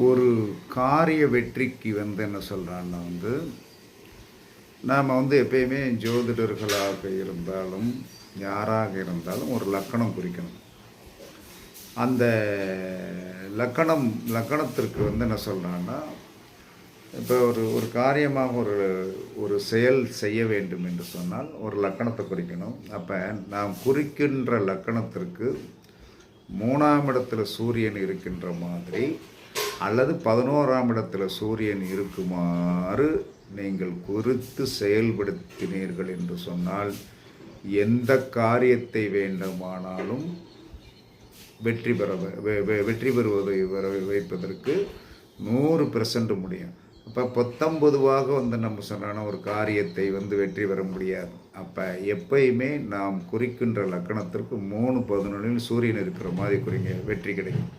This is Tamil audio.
ஒரு காரிய வெற்றிக்கு என்ன சொல்கிறான்னா நாம் எப்பயுமே ஜோதிடர்களாக இருந்தாலும் யாராக இருந்தாலும் ஒரு லக்கணம் குறிக்கணும். அந்த லக்கணத்திற்கு என்ன சொல்கிறான்னா, இப்போ ஒரு காரியமாக ஒரு செயல் செய்ய வேண்டும் என்று சொன்னால் ஒரு லக்கணத்தை குறிக்கணும். அப்போ நாம் குறிக்கின்ற லக்கணத்திற்கு 3ஆம் இடத்துல சூரியன் இருக்கின்ற மாதிரி அல்லது 11ஆம் இடத்துல சூரியன் இருக்குமாறு நீங்கள் குறித்து செயல்படுத்தினீர்கள் என்று சொன்னால் எந்த காரியத்தை வேண்டுமானாலும் வெற்றி பெறுவதை வைப்பதற்கு 100% முடியும். அப்போ 19வாக நம்ம சொன்ன ஒரு காரியத்தை வெற்றி பெற முடியாது. அப்போ எப்பயுமே நாம் குறிக்கின்ற லக்கணத்திற்கு 3-11 சூரியன் இருக்கிற மாதிரி குறிங்க, வெற்றி கிடைக்கும்.